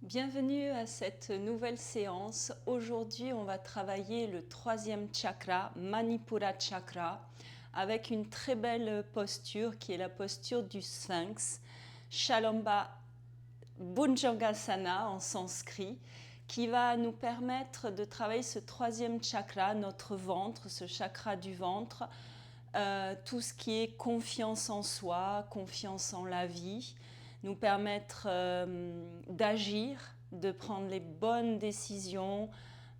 Bienvenue à cette nouvelle séance. Aujourd'hui, on va travailler le troisième chakra, Manipura Chakra, avec une très belle posture qui est la posture du Sphinx, Shalamba Bhujangasana en sanskrit, qui va nous permettre de travailler ce troisième chakra, notre ventre, ce chakra du ventre, tout ce qui est confiance en soi, confiance en la vie, nous permettre d'agir, de prendre les bonnes décisions.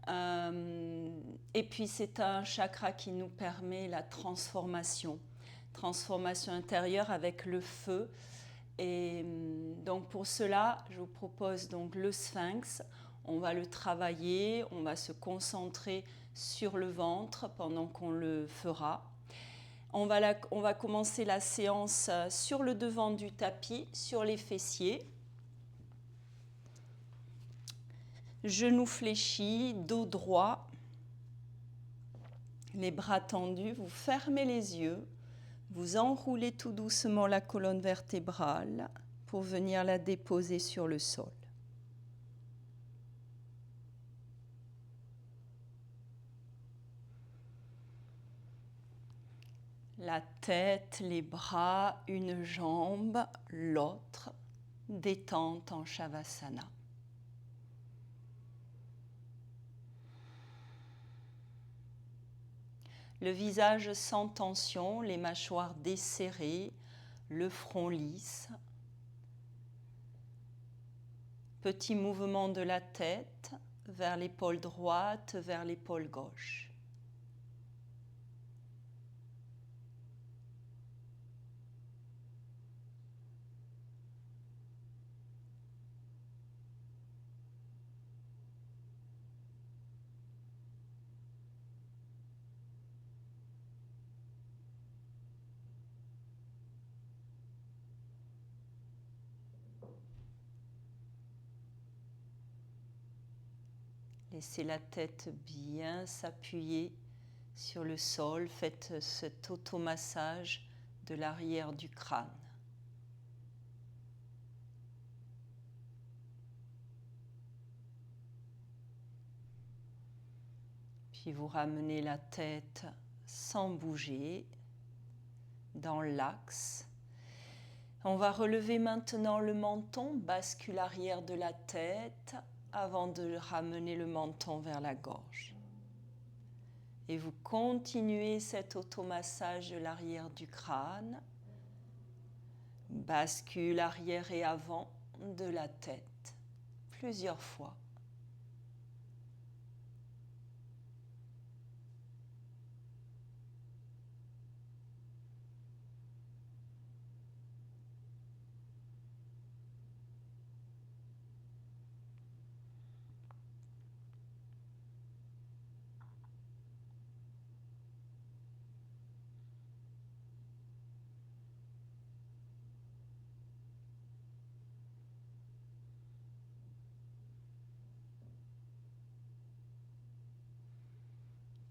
Et puis c'est un chakra qui nous permet la transformation intérieure avec le feu. Et donc pour cela, je vous propose donc le Sphinx. On va le travailler, on va se concentrer sur le ventre pendant qu'on le fera. On va commencer la séance sur le devant du tapis, sur les fessiers. Genoux fléchis, dos droit, les bras tendus. Vous fermez les yeux, vous enroulez tout doucement la colonne vertébrale pour venir la déposer sur le sol. La tête, les bras, une jambe, l'autre, détente en Shavasana. Le visage sans tension, les mâchoires desserrées, le front lisse. Petit mouvement de la tête vers l'épaule droite, vers l'épaule gauche. Laissez la tête bien s'appuyer sur le sol. Faites cet automassage de l'arrière du crâne. Puis vous ramenez la tête sans bouger dans l'axe. On va relever maintenant le menton, bascule arrière de la tête avant de ramener le menton vers la gorge. Et vous continuez cet automassage de l'arrière du crâne, bascule arrière et avant de la tête, plusieurs fois.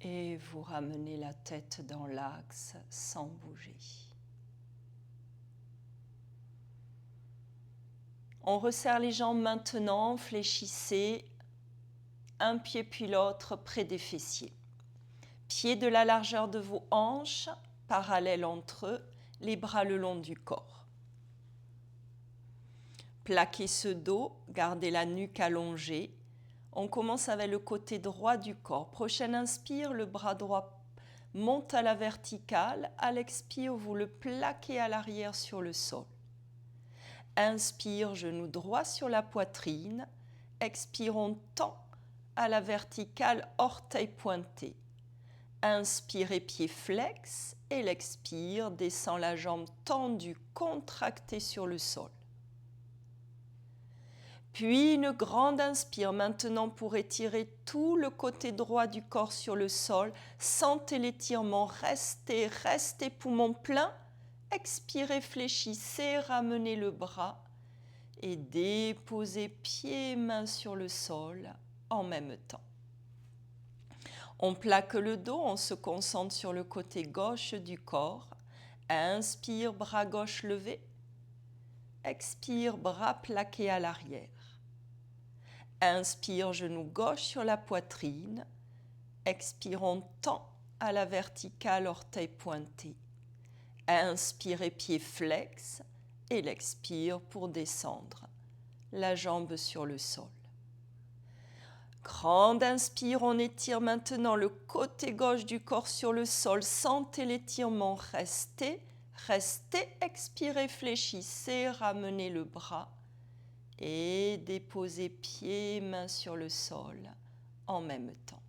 Et vous ramenez la tête dans l'axe sans bouger. On resserre les jambes maintenant, fléchissez un pied puis l'autre près des fessiers. Pieds de la largeur de vos hanches, parallèles entre eux, les bras le long du corps. Plaquez ce dos, gardez la nuque allongée. On commence avec le côté droit du corps. Prochaine inspire, le bras droit monte à la verticale. À l'expire, vous le plaquez à l'arrière sur le sol. Inspire, genou droit sur la poitrine. Expire, on tend à la verticale, orteil pointé. Inspire, pied flex. Et l'expire, descend la jambe tendue, contractée sur le sol. Puis une grande inspire maintenant pour étirer tout le côté droit du corps sur le sol. Sentez l'étirement, restez poumons pleins. Expirez, fléchissez, ramenez le bras et déposez pieds et mains sur le sol en même temps. On plaque le dos, on se concentre sur le côté gauche du corps. Inspire, bras gauche levé. Expire, bras plaqués à l'arrière. Inspire, genou gauche sur la poitrine. Expire, on tend à la verticale, orteil pointé. Inspirez, pied flex et l'expire pour descendre. La jambe sur le sol. Grande inspire, on étire maintenant le côté gauche du corps sur le sol. Sentez l'étirement, restez, restez, expirez, fléchissez, ramenez le bras et déposez pieds, mains sur le sol en même temps.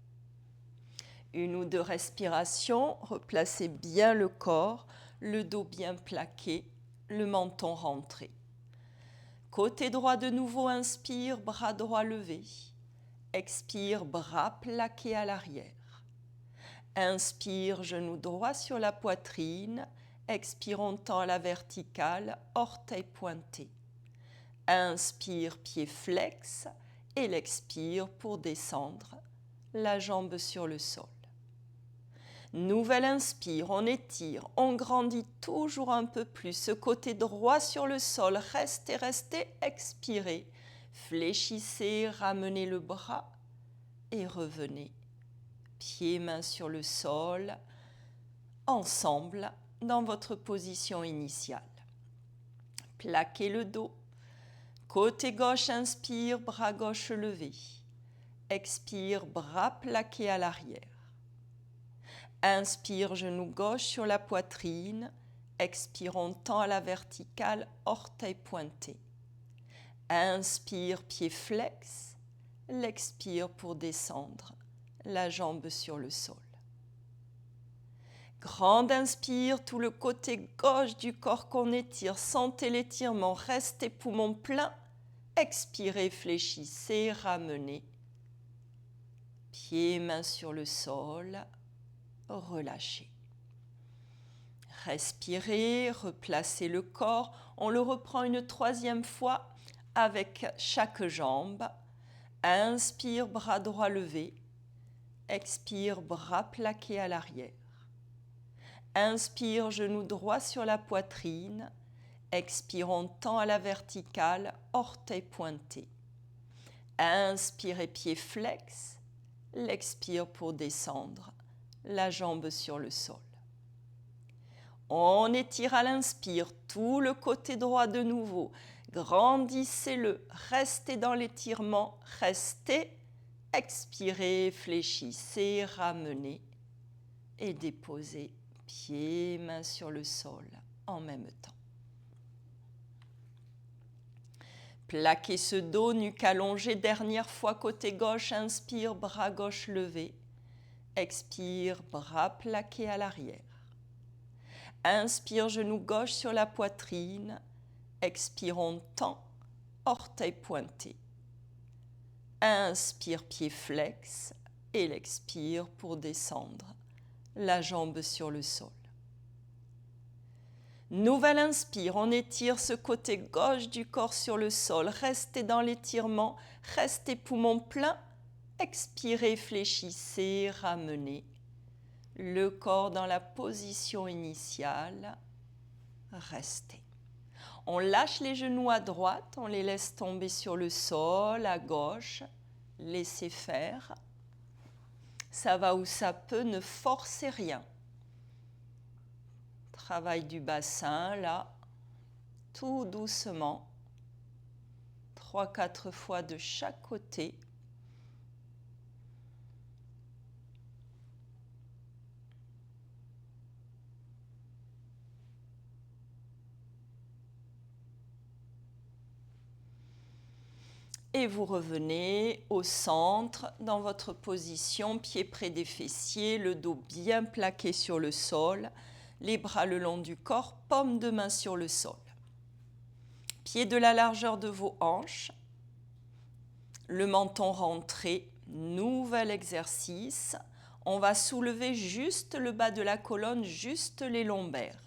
Une ou deux respirations, replacez bien le corps, le dos bien plaqué, le menton rentré. Côté droit de nouveau, inspire, bras droit levé. Expire, bras plaqués à l'arrière. Inspire, genou droit sur la poitrine. Expire, on tend à la verticale, orteil pointé. Inspire, pied flex et l'expire pour descendre, la jambe sur le sol. Nouvelle inspire, on étire, on grandit toujours un peu plus. Ce côté droit sur le sol, restez, restez, expirez. Fléchissez, ramenez le bras et revenez. Pieds, mains sur le sol, ensemble dans votre position initiale. Plaquez le dos. Côté gauche, inspire, bras gauche levé. Expire, bras plaqués à l'arrière. Inspire, genou gauche sur la poitrine. Expire, on tend à la verticale, orteil pointé. Inspire, pied flex. L'expire pour descendre, la jambe sur le sol. Grande inspire, tout le côté gauche du corps qu'on étire. Sentez l'étirement, restez poumons pleins. Expirez, fléchissez, ramenez. Pieds, mains sur le sol. Relâchez. Respirez, replacez le corps. On le reprend une troisième fois avec chaque jambe. Inspire, bras droit levé. Expire, bras plaqués à l'arrière. Inspire, genou droit sur la poitrine. Expire, on tend à la verticale, orteil pointé. Inspirez, pied flex. L'expire pour descendre, la jambe sur le sol. On étire à l'inspire, tout le côté droit de nouveau. Grandissez-le, restez dans l'étirement, restez. Expirez, fléchissez, ramenez et déposez pieds, mains sur le sol en même temps. Plaquez ce dos, nuque allongée, dernière fois côté gauche, inspire, bras gauche levé. Expire, bras plaqués à l'arrière. Inspire, genou gauche sur la poitrine. Expire, on tend, orteil pointé. Inspire, pied flex et l'expire pour descendre, la jambe sur le sol. Nouvelle inspire, on étire ce côté gauche du corps sur le sol. Restez dans l'étirement, restez poumons pleins. Expirez, fléchissez, ramenez. Le corps dans la position initiale. Restez. On lâche les genoux à droite, on les laisse tomber sur le sol, à gauche. Laissez faire. Ça va où ça peut, ne forcez rien. Travail du bassin, là, tout doucement. 3-4 fois de chaque côté. Et vous revenez au centre, dans votre position, pieds près des fessiers, le dos bien plaqué sur le sol, les bras le long du corps, paume de main sur le sol. Pieds de la largeur de vos hanches, le menton rentré, nouvel exercice. On va soulever juste le bas de la colonne, juste les lombaires.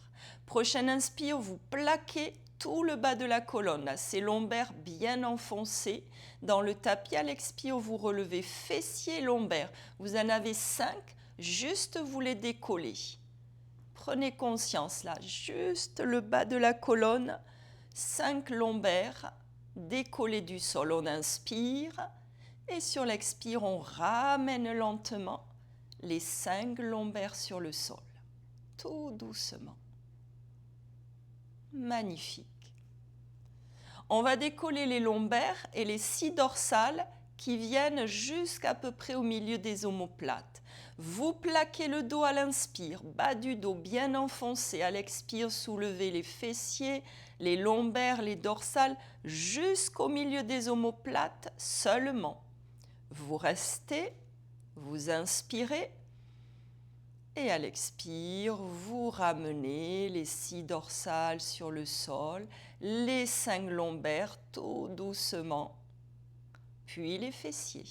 Prochaine inspire, vous plaquez tout le bas de la colonne, ces lombaires bien enfoncés dans le tapis. À l'expire, vous relevez fessiers, lombaires. Vous en avez 5, juste vous les décollez. Prenez conscience là, juste le bas de la colonne, 5 lombaires décollés du sol. On inspire Et sur l'expire, on ramène lentement les 5 lombaires sur le sol, tout doucement. Magnifique. On va décoller les lombaires et les 6 dorsales qui viennent jusqu'à peu près au milieu des omoplates. Vous plaquez le dos à l'inspire, bas du dos bien enfoncé. À l'expire, soulevez les fessiers, les lombaires, les dorsales jusqu'au milieu des omoplates seulement. Vous restez, vous inspirez et à l'expire, vous ramenez les 6 dorsales sur le sol, les 5 lombaires tout doucement, puis les fessiers.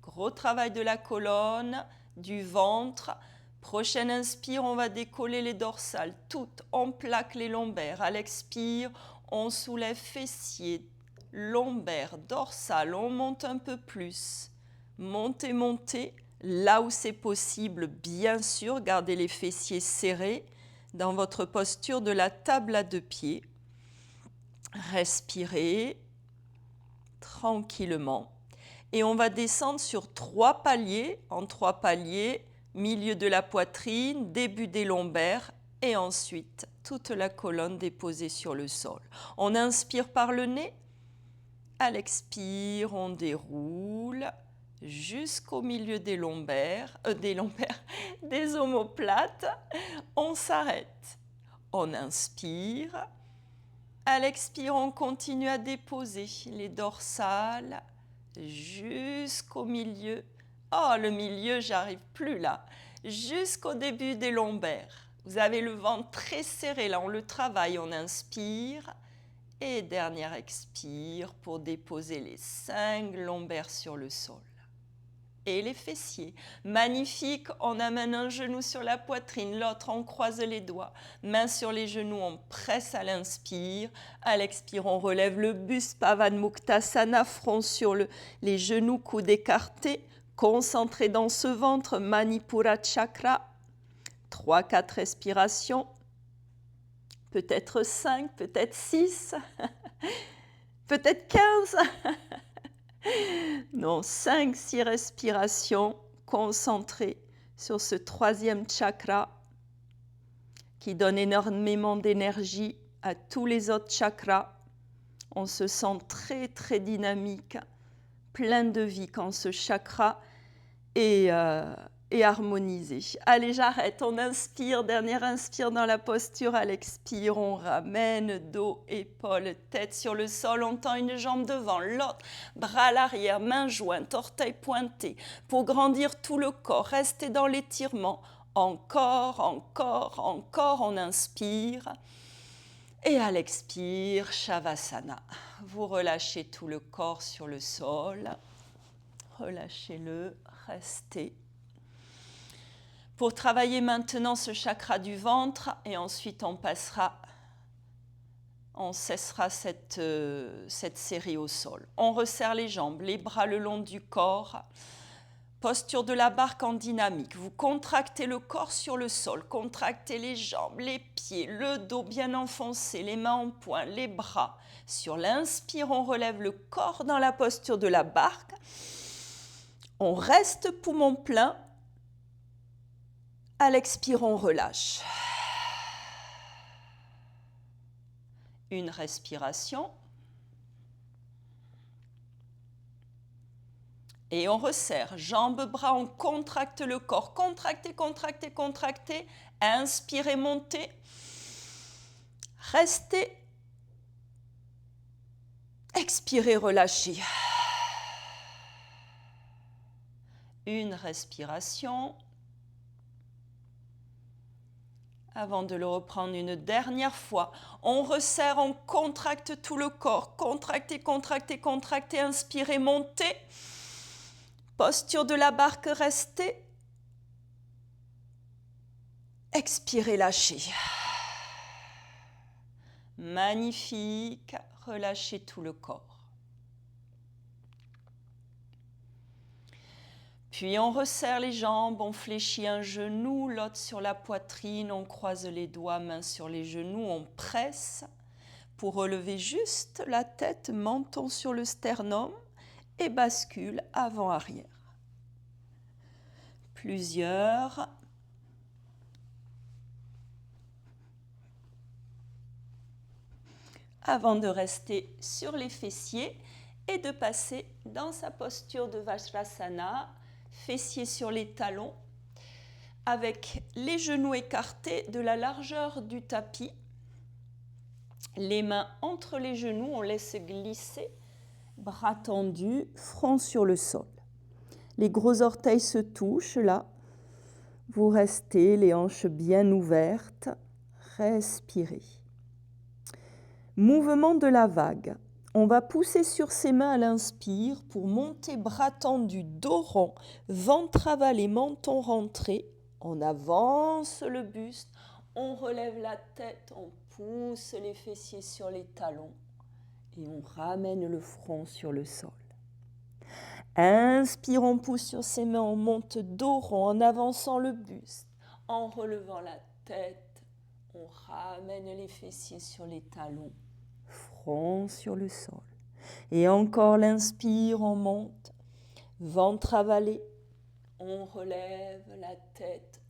Gros travail de la colonne, du ventre. Prochaine inspire, on va décoller les dorsales toutes. On plaque les lombaires. À l'expire, on soulève fessiers, lombaires, dorsales. On monte un peu plus. Montez, montez. Là où c'est possible, bien sûr, gardez les fessiers serrés dans votre posture de la table à 2 pieds. Respirez tranquillement. Et on va descendre sur 3 paliers, en 3 paliers, milieu de la poitrine, début des lombaires et ensuite toute la colonne déposée sur le sol. On inspire par le nez, à l'expire, on déroule jusqu'au milieu des lombaires, des omoplates. On s'arrête, on inspire, à l'expire, on continue à déposer les dorsales jusqu'au milieu. Oh, le milieu, j'arrive plus là. Jusqu'au début des lombaires. Vous avez le ventre très serré, là, on le travaille. On inspire et dernière expire pour déposer les 5 lombaires sur le sol. Et les fessiers. Magnifique, on amène un genou sur la poitrine, l'autre on croise les doigts. Main sur les genoux, on presse à l'inspire. À l'expire, on relève le buste, Pavanmuktasana, front sur les genoux, coudes écartés. Concentré dans ce ventre, Manipura Chakra. 3-4 respirations. Peut-être 5, peut-être 6, peut-être 15. Non, 5-6 respirations concentrées sur ce 3e chakra qui donne énormément d'énergie à tous les autres chakras. On se sent très très dynamique, plein de vie quand ce chakra est harmonisé. Allez, j'arrête, on inspire, dernière inspire dans la posture, à l'expire, on ramène dos, épaules, tête sur le sol, on tend une jambe devant, l'autre, bras à l'arrière, mains jointes, orteils pointés, pour grandir tout le corps, restez dans l'étirement, encore, encore, encore, on inspire, et à l'expire, Shavasana, vous relâchez tout le corps sur le sol, relâchez-le, restez. Pour travailler maintenant ce chakra du ventre et ensuite on cessera cette série au sol. On resserre les jambes, les bras le long du corps. Posture de la barque en dynamique. Vous contractez le corps sur le sol, contractez les jambes, les pieds, le dos bien enfoncé, les mains en poing, les bras. Sur l'inspire, on relève le corps dans la posture de la barque. On reste poumon plein. À l'expire, on relâche. Une respiration. Et on resserre. Jambes, bras, on contracte le corps. Contractez, contractez, contractez. Inspirez, montez. Restez. Expirez, relâchez. Une respiration. Avant de le reprendre une dernière fois, on resserre, on contracte tout le corps. Contractez, contractez, contractez, inspirez, montez. Posture de la barque, restez. Expirez, lâchez. Magnifique, relâchez tout le corps. Puis on resserre les jambes, on fléchit un genou, l'autre sur la poitrine, on croise les doigts, mains sur les genoux, on presse pour relever juste la tête, menton sur le sternum et bascule avant-arrière. Plusieurs. Avant de rester sur les fessiers et de passer dans sa posture de Vajrasana, fessiers sur les talons, avec les genoux écartés de la largeur du tapis, les mains entre les genoux, on laisse glisser, bras tendus, front sur le sol. Les gros orteils se touchent là, vous restez les hanches bien ouvertes, respirez. Mouvement de la vague. On va pousser sur ses mains à l'inspire pour monter bras tendus, dos rond, ventre avalé, menton rentré. On avance le buste, on relève la tête, on pousse les fessiers sur les talons et on ramène le front sur le sol. Inspire, on pousse sur ses mains, on monte dos rond en avançant le buste, en relevant la tête, on ramène les fessiers sur les talons, front sur le sol. Et encore l'inspire, on monte, ventre avalé, on relève la tête,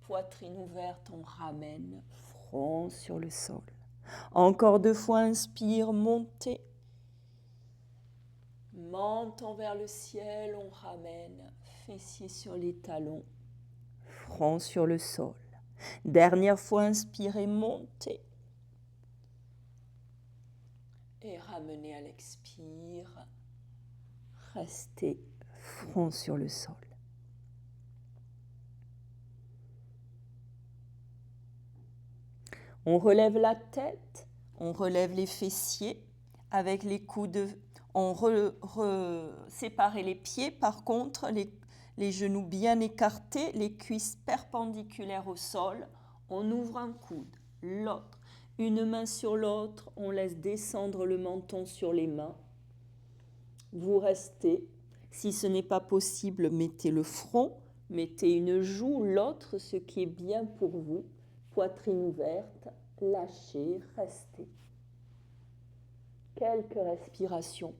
poitrine ouverte, on ramène, front sur le sol. Encore 2 fois, inspire, montez. Menton vers le ciel, on ramène, fessiers sur les talons, front sur le sol. Dernière fois, inspirez, montez. Et ramenez à l'expire, restez front sur le sol. On relève la tête, on relève les fessiers avec les coudes. On sépare les pieds, par contre, les genoux bien écartés, les cuisses perpendiculaires au sol. On ouvre un coude, l'autre. Une main sur l'autre, on laisse descendre le menton sur les mains. Vous restez. Si ce n'est pas possible, mettez le front, mettez une joue, l'autre, ce qui est bien pour vous. Poitrine ouverte, lâchez, restez. Quelques respirations.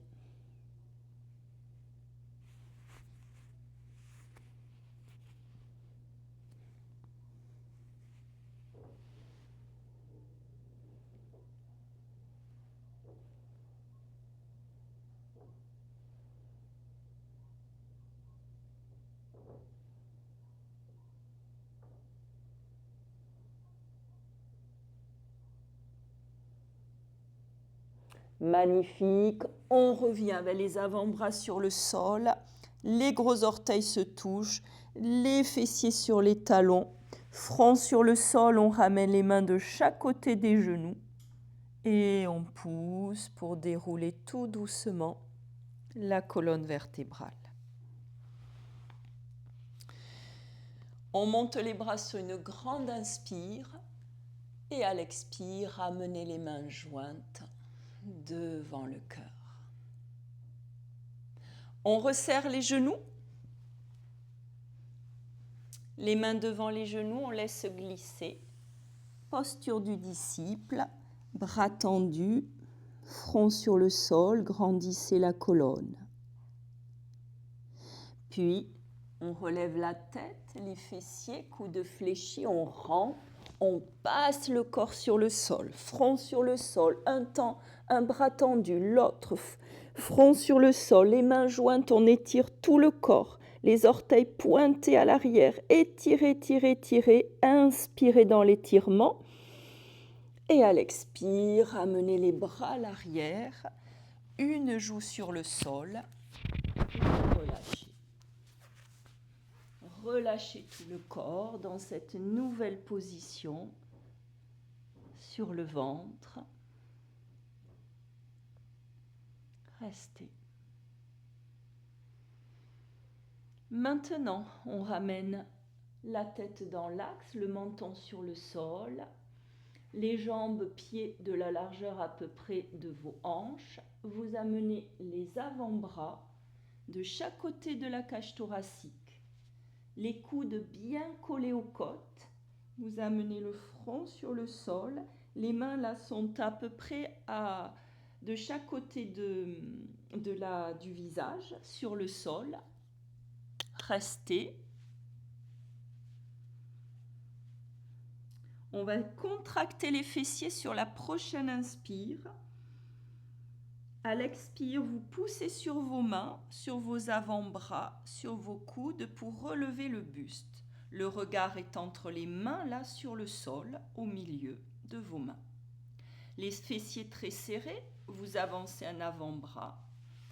Magnifique. On revient avec les avant-bras sur le sol. Les gros orteils se touchent. Les fessiers sur les talons. Front sur le sol, on ramène les mains de chaque côté des genoux. Et on pousse pour dérouler tout doucement la colonne vertébrale. On monte les bras sur une grande inspire. Et à l'expire, ramenez les mains jointes devant le cœur. On resserre les genoux. Les mains devant les genoux, on laisse glisser. Posture du disciple, bras tendus, front sur le sol, grandissez la colonne. Puis, on relève la tête, les fessiers, coudes fléchis, on rampe, on passe le corps sur le sol, front sur le sol, un bras tendu, l'autre, front sur le sol, les mains jointes, on étire tout le corps, les orteils pointés à l'arrière, étirez, étirez, étirez, inspirez dans l'étirement. Et à l'expire, ramenez les bras à l'arrière, une joue sur le sol, relâchez. Relâchez tout le corps dans cette nouvelle position sur le ventre. Restez. Maintenant, on ramène la tête dans l'axe, le menton sur le sol, les jambes, pieds de la largeur à peu près de vos hanches. Vous amenez les avant-bras de chaque côté de la cage thoracique. Les coudes bien collés aux côtes. Vous amenez le front sur le sol. Les mains là sont à peu près à de chaque côté du visage sur le sol. Restez. On va contracter les fessiers sur la prochaine inspire. À l'expire, vous poussez sur vos mains, sur vos avant-bras, sur vos coudes pour relever le buste. Le regard est entre les mains, là, sur le sol, au milieu de vos mains. Les fessiers très serrés, vous avancez un avant-bras,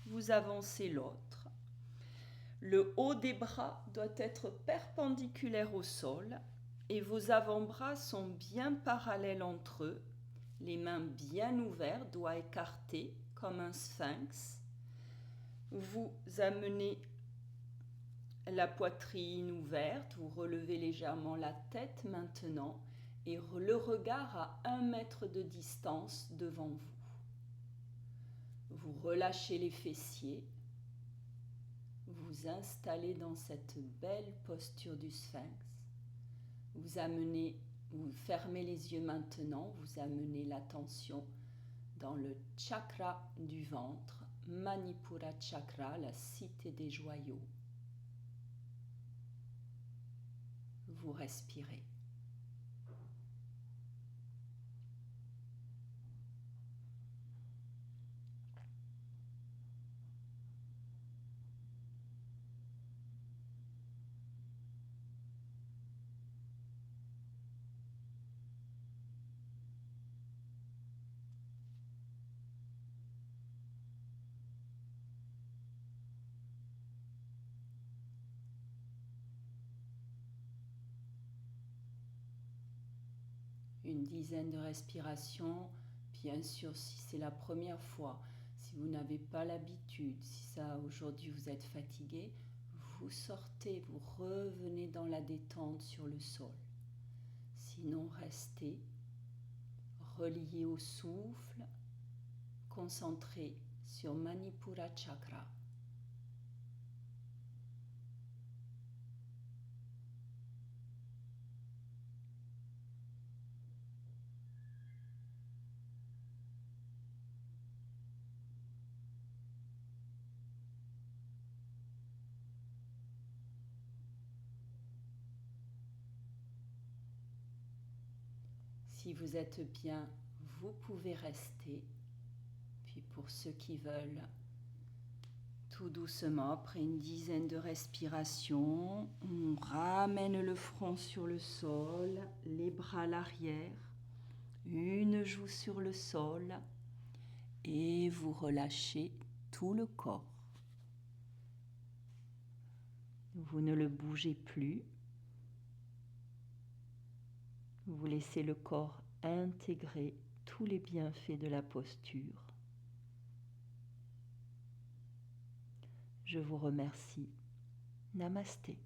vous avancez l'autre. Le haut des bras doit être perpendiculaire au sol et vos avant-bras sont bien parallèles entre eux. Les mains bien ouvertes, doigts écartés comme un sphinx. Vous amenez la poitrine ouverte, vous relevez légèrement la tête maintenant et le regard à 1 mètre de distance devant vous. Vous relâchez les fessiers, vous installez dans cette belle posture du sphinx. Vous fermez les yeux maintenant, vous amenez l'attention dans le chakra du ventre, Manipura Chakra, la cité des joyaux. Vous respirez. Une dizaine de respirations, bien sûr si c'est la première fois, si vous n'avez pas l'habitude, si ça aujourd'hui vous êtes fatigué, vous sortez, vous revenez dans la détente sur le sol. Sinon restez relié au souffle, concentré sur Manipura Chakra. Si vous êtes bien, vous pouvez rester. Puis pour ceux qui veulent, tout doucement, après une dizaine de respirations, on ramène le front sur le sol, les bras à l'arrière, une joue sur le sol et vous relâchez tout le corps. Vous ne le bougez plus. Vous laissez le corps intégrer tous les bienfaits de la posture. Je vous remercie. Namasté.